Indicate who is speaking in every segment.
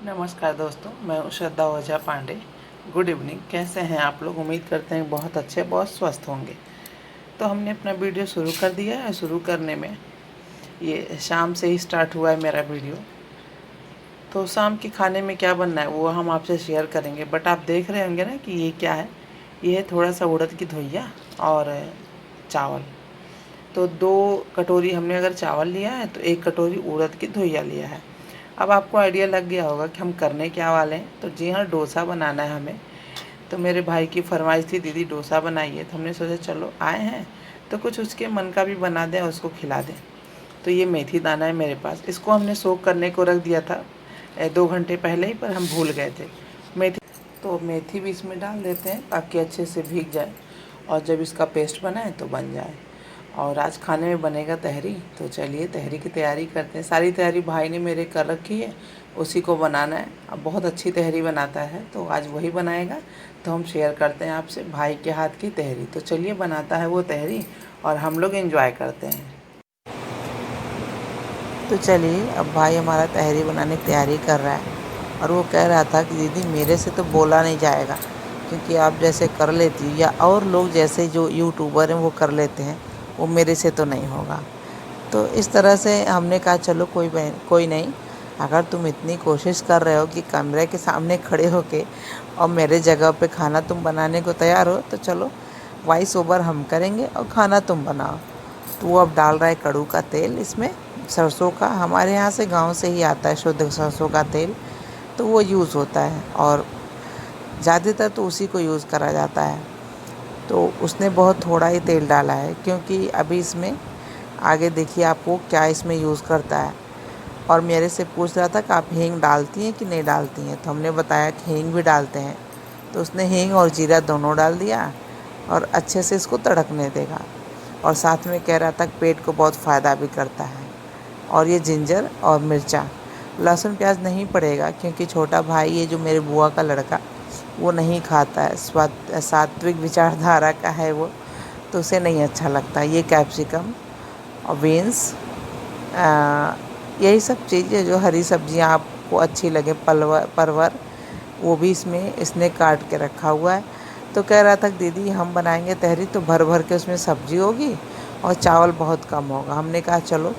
Speaker 1: नमस्कार दोस्तों, मैं हूँ श्रद्धा ओझा पांडे। Good evening. कैसे हैं आप लोग? उम्मीद करते हैं बहुत अच्छे, बहुत स्वस्थ होंगे। तो हमने अपना वीडियो शुरू कर दिया है। शुरू करने में ये शाम से ही स्टार्ट हुआ है मेरा वीडियो। तो शाम के खाने में क्या बनना है वो हम आपसे शेयर करेंगे। बट आप देख रहे होंगे ना कि ये क्या है। ये है थोड़ा सा उड़द की धोइया और चावल। तो 2 कटोरी हमने अगर चावल लिया है तो 1 कटोरी उड़द की धोइया लिया है। अब आपको आइडिया लग गया होगा कि हम करने क्या वाले हैं। तो जी हाँ, डोसा बनाना है हमें। तो मेरे भाई की फरमाइश थी, दीदी डोसा बनाइए। तो हमने सोचा चलो आए हैं तो कुछ उसके मन का भी बना दें और उसको खिला दें। तो ये मेथी दाना है मेरे पास। इसको हमने सोक करने को रख दिया था 2 घंटे पहले ही, पर हम भूल गए थे। मेथी तो मेथी भी इसमें डाल देते हैं ताकि अच्छे से भीग जाए और जब इसका पेस्ट बनाए तो बन जाए। और आज खाने में बनेगा तहरी। तो चलिए तहरी की तैयारी करते हैं। सारी तैयारी भाई ने मेरे कर रखी है, उसी को बनाना है। अब बहुत अच्छी तहरी बनाता है तो आज वही बनाएगा। तो हम शेयर करते हैं आपसे भाई के हाथ की तहरी। तो चलिए बनाता है वो तहरी और हम लोग एंजॉय करते हैं। तो चलिए, अब भाई हमारा तहरी बनाने की तैयारी कर रहा है और वो कह रहा था कि दीदी मेरे से तो बोला नहीं जाएगा, क्योंकि आप जैसे कर लेती हो या और लोग जैसे जो यूट्यूबर हैं वो कर लेते हैं, वो मेरे से तो नहीं होगा। तो इस तरह से हमने कहा चलो कोई नहीं, अगर तुम इतनी कोशिश कर रहे हो कि कैमरे के सामने खड़े होके और मेरे जगह पे खाना तुम बनाने को तैयार हो, तो चलो वॉइस ओवर हम करेंगे और खाना तुम बनाओ। तो वो अब डाल रहा है कड़ू का तेल इसमें, सरसों का। हमारे यहाँ से गांव से ही आता है शुद्ध सरसों का तेल, तो वो यूज़ होता है और ज़्यादातर तो उसी को यूज़ करा जाता है। तो उसने बहुत थोड़ा ही तेल डाला है, क्योंकि अभी इसमें आगे देखिए आपको क्या इसमें यूज़ करता है। और मेरे से पूछ रहा था कि आप हींग डालती हैं कि नहीं डालती हैं, तो हमने बताया कि हींग भी डालते हैं। तो उसने हींग और जीरा दोनों डाल दिया और अच्छे से इसको तड़कने देगा। और साथ में कह रहा था कि पेट को बहुत फ़ायदा भी करता है। और ये जिंजर और मिर्चा, लहसुन प्याज नहीं पड़ेगा, क्योंकि छोटा भाई है जो मेरे बुआ का लड़का, वो नहीं खाता है। सात्विक विचारधारा का है वो, तो उसे नहीं अच्छा लगता। ये कैप्सिकम और बीन्स, यही सब चीज़ें जो हरी सब्जियां आपको अच्छी लगे, परवर वो भी इसमें इसने काट के रखा हुआ है। तो कह रहा था कि दीदी हम बनाएंगे तहरी तो भर भर के उसमें सब्जी होगी और चावल बहुत कम होगा। हमने कहा चलो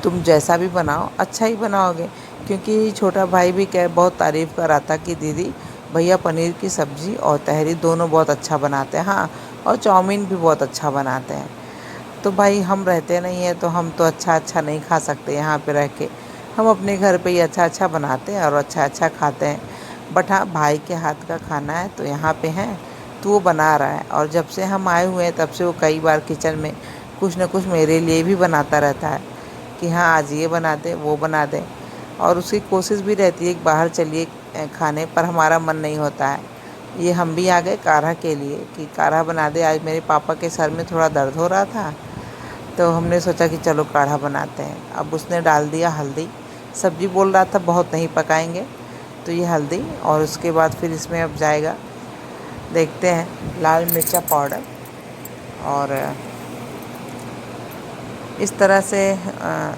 Speaker 1: तुम जैसा भी बनाओ अच्छा ही बनाओगे, क्योंकि छोटा भाई भी बहुत तारीफ़ कर रहा था कि दीदी भैया पनीर की सब्ज़ी और तहरी दोनों बहुत अच्छा बनाते हैं, हाँ, और चाउमीन भी बहुत अच्छा बनाते हैं। तो भाई हम रहते नहीं हैं तो हम तो अच्छा अच्छा नहीं खा सकते यहाँ पे रह के। हम अपने घर पे ही अच्छा अच्छा बनाते हैं और अच्छा अच्छा खाते हैं। बट हाँ, भाई के हाथ का खाना है तो यहाँ पे हैं तो वो बना रहा है। और जब से हम आए हुए हैं तब से वो कई बार किचन में कुछ ना कुछ मेरे लिए भी बनाता रहता है कि हाँ आज ये बना दे वो बना दे। और उसकी कोशिश भी रहती है कि बाहर चलिए खाने, पर हमारा मन नहीं होता है। ये हम भी आ गए काढ़ा के लिए कि काढ़ा बना दे। आज मेरे पापा के सर में थोड़ा दर्द हो रहा था, तो हमने सोचा कि चलो काढ़ा बनाते हैं। अब उसने डाल दिया हल्दी। सब्जी बोल रहा था बहुत नहीं पकाएंगे, तो ये हल्दी, और उसके बाद फिर इसमें अब जाएगा, देखते हैं, लाल मिर्चा पाउडर। और इस तरह से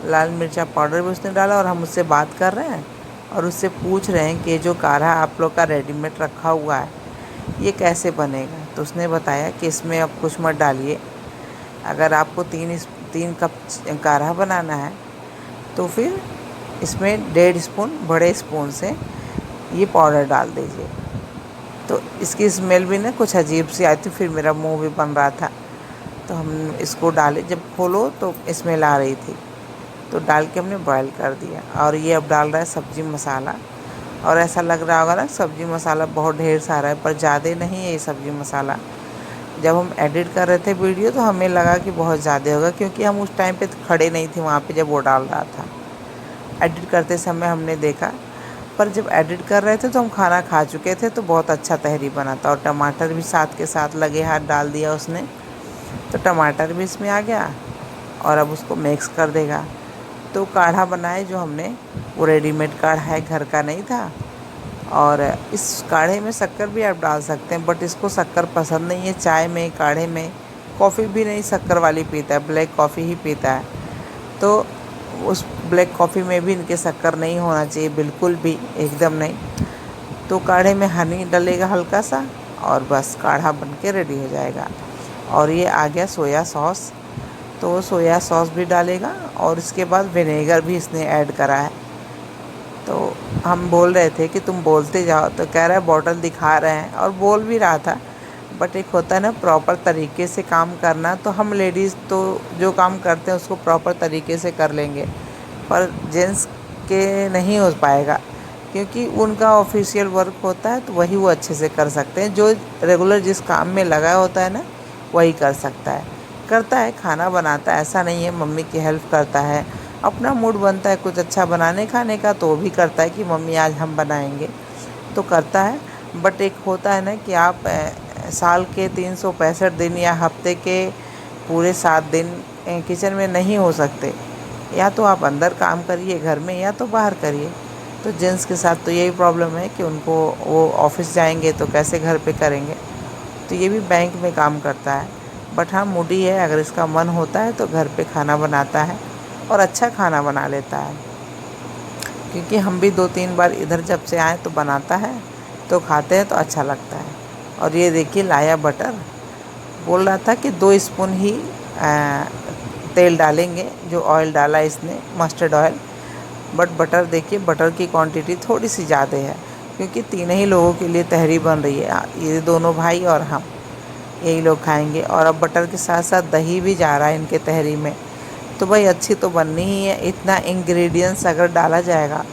Speaker 1: लाल मिर्चा पाउडर भी उसने डाला। और हम उससे बात कर रहे हैं और उससे पूछ रहे हैं कि जो काढ़ा आप लोग का रेडीमेड रखा हुआ है ये कैसे बनेगा। तो उसने बताया कि इसमें अब कुछ मत डालिए, अगर आपको 3 कप काढ़ा बनाना है तो फिर इसमें 1.5 स्पून बड़े स्पून से ये पाउडर डाल दीजिए। तो इसकी स्मेल भी ना कुछ अजीब सी आई थी, फिर मेरा मुंह भी बन रहा था। तो हम इसको डाले, जब खोलो तो स्मेल आ रही थी, तो डाल के हमने बॉयल कर दिया। और ये अब डाल रहा है सब्ज़ी मसाला। और ऐसा लग रहा होगा ना सब्ज़ी मसाला बहुत ढेर सारा है, पर ज़्यादा नहीं है ये सब्ज़ी मसाला। जब हम एडिट कर रहे थे वीडियो तो हमें लगा कि बहुत ज़्यादा होगा, क्योंकि हम उस टाइम पे खड़े नहीं थे वहाँ पे जब वो डाल रहा था। एडिट करते समय हमने देखा, पर जब एडिट कर रहे थे तो हम खाना खा चुके थे, तो बहुत अच्छा तहरी बना था। और टमाटर भी साथ के साथ लगे हाथ डाल दिया उसने, तो टमाटर भी इसमें आ गया। और अब उसको मिक्स कर देगा। तो काढ़ा बनाए जो हमने, वो रेडीमेड काढ़ा है, घर का नहीं था। और इस काढ़े में शक्कर भी आप डाल सकते हैं, बट इसको शक्कर पसंद नहीं है चाय में, काढ़े में। कॉफ़ी भी नहीं शक्कर वाली पीता है, ब्लैक कॉफ़ी ही पीता है। तो उस ब्लैक कॉफ़ी में भी इनके शक्कर नहीं होना चाहिए, बिल्कुल भी, एकदम नहीं। तो काढ़े में हनी डलेगा हल्का सा, और बस काढ़ा बन के रेडी हो जाएगा। और ये आ गया सोया सॉस, तो सोया सॉस भी डालेगा, और इसके बाद विनेगर भी इसने ऐड करा है। तो हम बोल रहे थे कि तुम बोलते जाओ, तो कह रहा है बॉटल दिखा रहे हैं, और बोल भी रहा था। बट एक होता है ना प्रॉपर तरीके से काम करना, तो हम लेडीज़ तो जो काम करते हैं उसको प्रॉपर तरीके से कर लेंगे, पर जेंट्स के नहीं हो पाएगा, क्योंकि उनका ऑफिशियल वर्क होता है, तो वही वो अच्छे से कर सकते हैं। जो रेगुलर जिस काम में लगा होता है ना, वही कर सकता है। करता है, खाना बनाता है, ऐसा नहीं है, मम्मी की हेल्प करता है। अपना मूड बनता है कुछ अच्छा बनाने खाने का, तो वो भी करता है कि मम्मी आज हम बनाएंगे, तो करता है। बट एक होता है ना कि आप साल के 365 दिन या हफ्ते के पूरे 7 दिन किचन में नहीं हो सकते। या तो आप अंदर काम करिए घर में, या तो बाहर करिए। तो जेंट्स के साथ तो यही प्रॉब्लम है कि उनको, वो ऑफिस जाएंगे तो कैसे घर पे करेंगे। तो ये भी बैंक में काम करता है। बट हाँ, मूडी है, अगर इसका मन होता है तो घर पे खाना बनाता है, और अच्छा खाना बना लेता है। क्योंकि हम भी 2-3 बार इधर जब से आए तो बनाता है, तो खाते हैं तो अच्छा लगता है। और ये देखिए लाया बटर, बोल रहा था कि 2 स्पून ही तेल डालेंगे, जो ऑयल डाला इसने मस्टर्ड ऑयल। बट बटर देखिए, बटर की क्वांटिटी थोड़ी सी ज़्यादा है, क्योंकि 3 ही लोगों के लिए तहरी बन रही है। ये दोनों भाई और हम, यही लोग खाएंगे। और अब बटर के साथ साथ दही भी जा रहा है इनके तहरी में। तो भाई अच्छी तो बननी ही है, इतना इंग्रेडिएंट्स अगर डाला जाएगा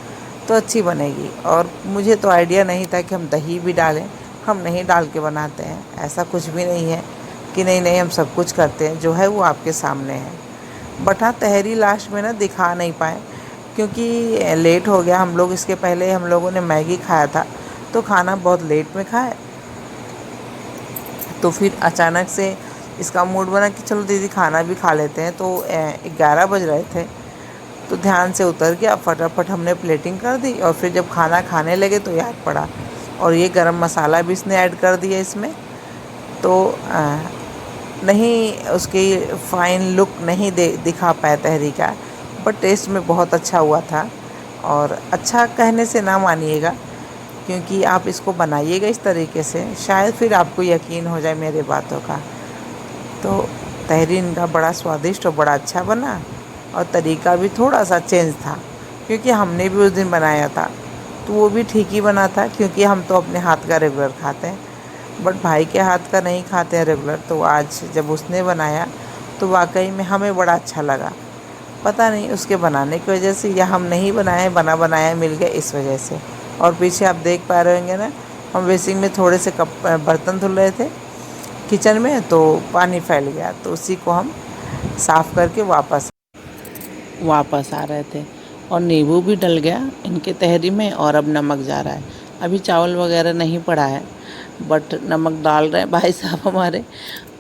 Speaker 1: तो अच्छी बनेगी। और मुझे तो आइडिया नहीं था कि हम दही भी डालें। हम नहीं डाल के बनाते हैं, ऐसा कुछ भी नहीं है कि नहीं नहीं हम सब कुछ करते हैं, जो है वो आपके सामने है। बट हाँ, तहरी लास्ट में ना दिखा नहीं पाए, क्योंकि लेट हो गया। हम लोग इसके पहले हम लोगों ने मैगी खाया था, तो खाना बहुत लेट में खाए। तो फिर अचानक से इसका मूड बना कि चलो दीदी खाना भी खा लेते हैं। तो 11 बज रहे थे, तो ध्यान से उतर गया, फटाफट हमने प्लेटिंग कर दी। और फिर जब खाना खाने लगे तो याद पड़ा, और ये गरम मसाला भी इसने ऐड कर दिया इसमें। तो नहीं, उसकी फ़ाइन लुक नहीं दिखा पाया तहरी का, बट टेस्ट में बहुत अच्छा हुआ था। और अच्छा कहने से ना मानिएगा, क्योंकि आप इसको बनाइएगा इस तरीके से, शायद फिर आपको यकीन हो जाए मेरे बातों का। तो तहरी इनका बड़ा स्वादिष्ट और बड़ा अच्छा बना, और तरीका भी थोड़ा सा चेंज था, क्योंकि हमने भी उस दिन बनाया था, तो वो भी ठीक ही बना था, क्योंकि हम तो अपने हाथ का रेगुलर खाते हैं। बट भाई के हाथ का नहीं खाते हैं रेगुलर, तो आज जब उसने बनाया तो वाकई में हमें बड़ा अच्छा लगा। पता नहीं उसके बनाने की वजह से, या हम नहीं बनाए, बना बनाया मिल गया इस वजह से। और पीछे आप देख पा रहे होंगे ना, हम बेसिन में थोड़े से बर्तन धुल रहे थे किचन में, तो पानी फैल गया, तो उसी को हम साफ़ करके वापस आ रहे थे। और नींबू भी डल गया इनके तहरी में, और अब नमक जा रहा है। अभी चावल वगैरह नहीं पड़ा है, बट नमक डाल रहे हैं भाई साहब हमारे।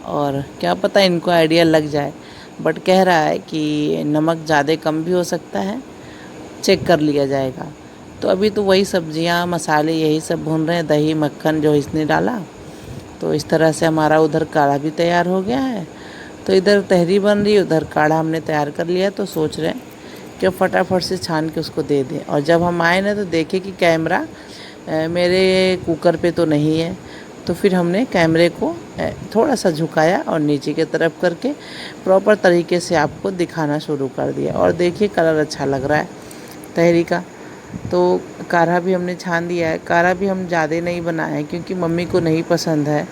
Speaker 1: और क्या पता इनको आइडिया लग जाए, बट कह रहा है कि नमक ज़्यादा कम भी हो सकता है, चेक कर लिया जाएगा। तो अभी तो वही सब्जियां मसाले यही सब भून रहे हैं, दही मक्खन जो इसने डाला। तो इस तरह से हमारा उधर काढ़ा भी तैयार हो गया है। तो इधर तहरी बन रही है, उधर काढ़ा हमने तैयार कर लिया। तो सोच रहे हैं कि फटाफट से छान के उसको दे दें। और जब हम आए ना, तो देखे कि कैमरा मेरे कुकर पे तो नहीं है। तो फिर हमने कैमरे को थोड़ा सा झुकाया और नीचे की तरफ करके प्रॉपर तरीके से आपको दिखाना शुरू कर दिया। और देखिए कलर अच्छा लग रहा है तहरी का। तो काढ़ा भी हमने छान दिया है। काढ़ा भी हम ज़्यादा नहीं बनाए हैं, क्योंकि मम्मी को नहीं पसंद है,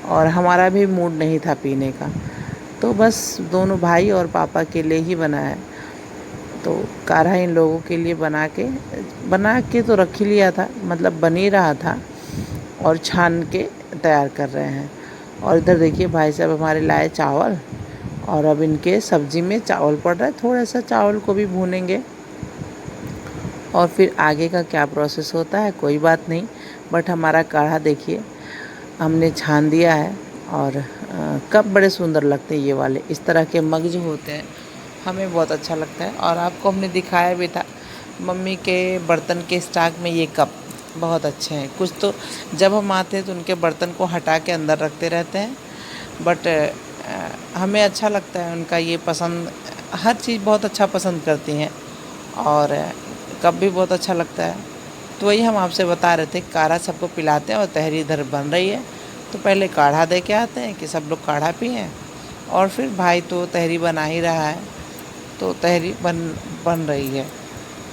Speaker 1: और हमारा भी मूड नहीं था पीने का। तो बस दोनों भाई और पापा के लिए ही बनाया है। तो काढ़ा इन लोगों के लिए बना के तो रख ही लिया था, मतलब बन ही रहा था, और छान के तैयार कर रहे हैं। और इधर देखिए भाई साहब हमारे लाए चावल, और अब इनके सब्जी में चावल पड़ रहा है, थोड़ा सा चावल को भी भूनेंगे। और फिर आगे का क्या प्रोसेस होता है कोई बात नहीं, बट हमारा काढ़ा देखिए हमने छान दिया है। और कप बड़े सुंदर लगते हैं ये वाले, इस तरह के मग जो होते हैं हमें बहुत अच्छा लगता है। और आपको हमने दिखाया भी था, मम्मी के बर्तन के स्टॉक में ये कप बहुत अच्छे हैं। कुछ तो जब हम आते हैं तो उनके बर्तन को हटा के अंदर रखते रहते हैं, बट हमें अच्छा लगता है उनका ये पसंद हर चीज़ बहुत अच्छा पसंद करती हैं और कप भी बहुत अच्छा लगता है। तो वही हम आपसे बता रहे थे, काढ़ा सबको पिलाते हैं और तहरी इधर बन रही है। तो पहले काढ़ा दे के आते हैं कि सब लोग काढ़ा पिएं और फिर भाई तो तहरी बना ही रहा है, तो तहरी बन रही है।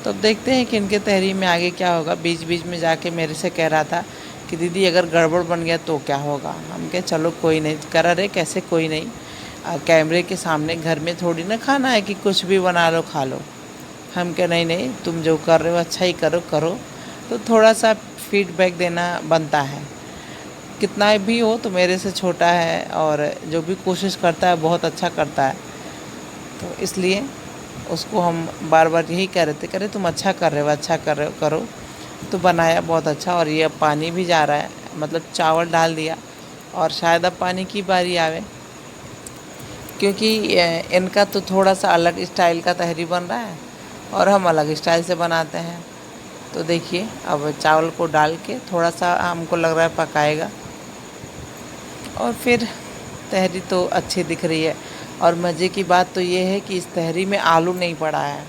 Speaker 1: तो अब देखते हैं कि इनके तहरी में आगे क्या होगा। बीच बीच में जाके मेरे से कह रहा था कि दीदी अगर गड़बड़ बन गया तो क्या होगा। हम कहे चलो कोई नहीं। कह रहा रे कैसे कोई नहीं, कैमरे के सामने घर में थोड़ी ना खाना है कि कुछ भी बना लो खा लो। हम कहे नहीं नहीं, तुम जो कर रहे हो अच्छा ही करो करो। तो थोड़ा सा फीडबैक देना बनता है, कितना भी हो तो मेरे से छोटा है और जो भी कोशिश करता है बहुत अच्छा करता है। तो इसलिए उसको हम बार बार यही कह रहे थे, कह रहे तुम अच्छा कर रहे हो, अच्छा कर रहे हो, करो। तो बनाया बहुत अच्छा। और ये अब पानी भी जा रहा है, मतलब चावल डाल दिया और शायद अब पानी की बारी आवे, क्योंकि इनका तो थोड़ा सा अलग स्टाइल का तहरी बन रहा है और हम अलग स्टाइल से बनाते हैं। तो देखिए अब चावल को डाल के थोड़ा सा हमको लग रहा है पकाएगा और फिर तहरी तो अच्छी दिख रही है। और मज़े की बात तो ये है कि इस तहरी में आलू नहीं पड़ा है,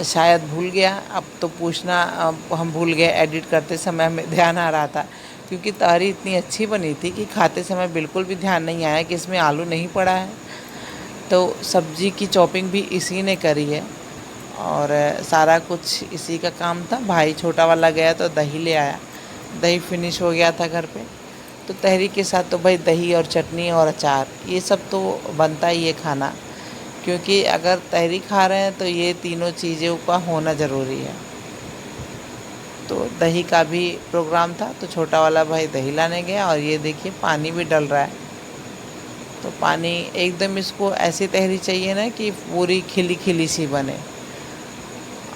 Speaker 1: शायद भूल गया। अब तो पूछना, अब हम भूल गए, एडिट करते समय हमें ध्यान आ रहा था, क्योंकि तहरी इतनी अच्छी बनी थी कि खाते समय बिल्कुल भी ध्यान नहीं आया कि इसमें आलू नहीं पड़ा है। तो सब्ज़ी की चॉपिंग भी इसी ने करी है और सारा कुछ इसी का काम था। भाई छोटा वाला गया तो दही ले आया, दही फिनिश हो गया था घर पे। तो तहरी के साथ तो भाई दही और चटनी और अचार ये सब तो बनता ही है खाना, क्योंकि अगर तहरी खा रहे हैं तो ये तीनों चीज़ों का होना ज़रूरी है। तो दही का भी प्रोग्राम था, तो छोटा वाला भाई दही लाने गया और ये देखिए पानी भी डल रहा है। तो पानी एकदम, इसको ऐसी तहरी चाहिए ना कि पूरी खिली खिली सी बने।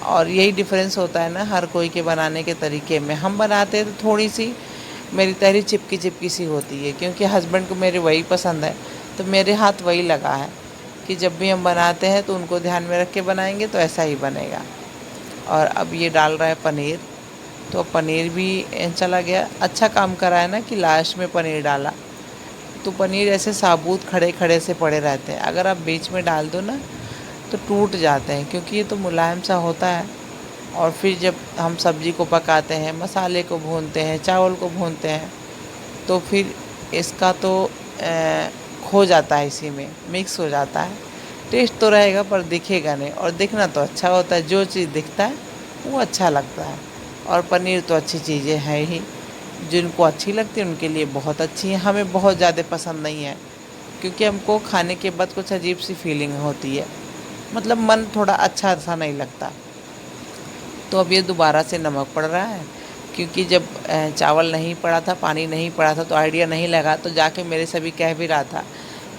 Speaker 1: और यही डिफरेंस होता है ना हर कोई के बनाने के तरीके में। हम बनाते हैं तो थोड़ी सी मेरी तहरी चिपकी चिपकी सी होती है, क्योंकि हस्बैंड को मेरे वही पसंद है। तो मेरे हाथ वही लगा है कि जब भी हम बनाते हैं तो उनको ध्यान में रख के बनाएंगे तो ऐसा ही बनेगा। और अब ये डाल रहा है पनीर, तो पनीर भी चला गया। अच्छा काम करा है ना कि लास्ट में पनीर डाला। तो पनीर ऐसे साबुत खड़े खड़े से पड़े रहते हैं, अगर आप बीच में डाल दो ना तो टूट जाते हैं, क्योंकि ये तो मुलायम सा होता है। और फिर जब हम सब्ज़ी को पकाते हैं, मसाले को भूनते हैं, चावल को भूनते हैं, तो फिर इसका तो खो जाता है, इसी में मिक्स हो जाता है। टेस्ट तो रहेगा पर दिखेगा नहीं, और दिखना तो अच्छा होता है। जो चीज़ दिखता है वो अच्छा लगता है। और पनीर तो अच्छी चीज़ें हैं ही, जिनको अच्छी लगती है उनके लिए बहुत अच्छी है। हमें बहुत ज़्यादा पसंद नहीं है, क्योंकि हमको खाने के बाद कुछ अजीब सी फीलिंग होती है, मतलब मन थोड़ा अच्छा सा नहीं लगता। तो अब ये दोबारा से नमक पड़ रहा है, क्योंकि जब चावल नहीं पड़ा था, पानी नहीं पड़ा था, तो आइडिया नहीं लगा। तो जाके मेरे से भी कह भी रहा था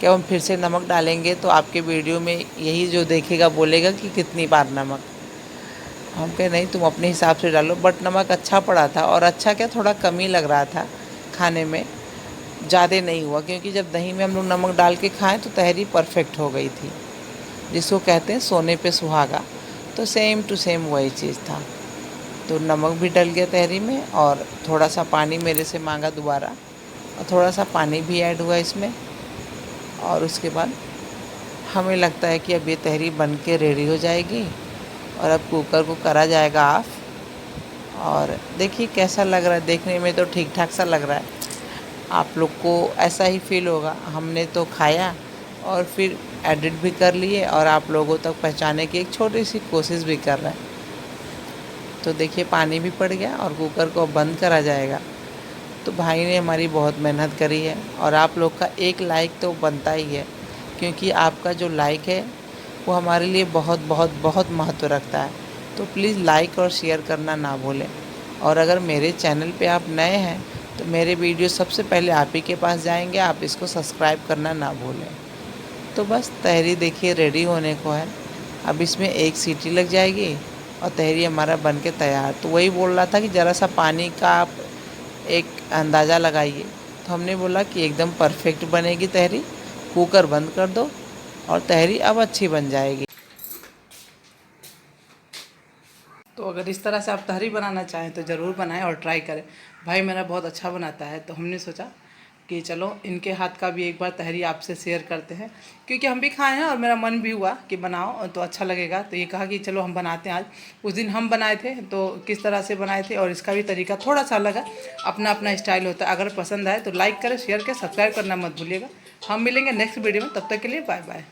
Speaker 1: कि हम फिर से नमक डालेंगे तो आपके वीडियो में यही जो देखेगा बोलेगा कि कितनी बार नमक। हम कहे नहीं, तुम अपने हिसाब से डालो। बट नमक अच्छा पड़ा था, और अच्छा क्या, थोड़ा कम ही लग रहा था खाने में, ज़्यादा नहीं हुआ। क्योंकि जब दही में हम लोग नमक डाल के खाएँ तो तहरी परफेक्ट हो गई थी, जिसको कहते हैं सोने पे सुहागा। तो सेम टू सेम वही चीज़ था। तो नमक भी डल गया तहरी में, और थोड़ा सा पानी मेरे से मांगा दोबारा, और थोड़ा सा पानी भी ऐड हुआ इसमें। और उसके बाद हमें लगता है कि अब ये तहरी बन के रेडी हो जाएगी, और अब कुकर को करा जाएगा ऑफ। और देखिए कैसा लग रहा है, देखने में तो ठीक ठाक सा लग रहा है। आप लोग को ऐसा ही फील होगा। हमने तो खाया और फिर एडिट भी कर लिए, और आप लोगों तक पहुंचाने की एक छोटी सी कोशिश भी कर रहे हैं। तो देखिए पानी भी पड़ गया और कुकर को बंद करा जाएगा। तो भाई ने हमारी बहुत मेहनत करी है, और आप लोग का एक लाइक तो बनता ही है, क्योंकि आपका जो लाइक है वो हमारे लिए बहुत बहुत बहुत महत्व रखता है। तो प्लीज़ लाइक और शेयर करना ना भूलें। और अगर मेरे चैनल पे आप नए हैं तो मेरे वीडियो सबसे पहले आप ही के पास जाएंगे, आप इसको सब्सक्राइब करना ना भूलें। तो बस तहरी देखिए रेडी होने को है। अब इसमें एक सीटी लग जाएगी और तहरी हमारा बन के तैयार। तो वही बोल रहा था कि ज़रा सा पानी का आप एक अंदाज़ा लगाइए। तो हमने बोला कि एकदम परफेक्ट बनेगी तहरी, कुकर बंद कर दो और तहरी अब अच्छी बन जाएगी। तो अगर इस तरह से आप तहरी बनाना चाहें तो ज़रूर बनाएं और ट्राई करें। भाई मेरा बहुत अच्छा बनाता है, तो हमने सोचा
Speaker 2: कि चलो इनके हाथ का भी एक बार तहरी आपसे शेयर करते हैं, क्योंकि हम भी खाए हैं और मेरा मन भी हुआ कि बनाओ तो अच्छा लगेगा। तो ये कहा कि चलो हम बनाते हैं आज। उस दिन हम बनाए थे तो किस तरह से बनाए थे, और इसका भी तरीका थोड़ा सा अलग है, अपना अपना स्टाइल होता है। अगर पसंद आए तो लाइक करें, शेयर करें, सब्सक्राइब करना मत भूलिएगा। हम मिलेंगे नेक्स्ट वीडियो में, तब तक के लिए बाय बाय।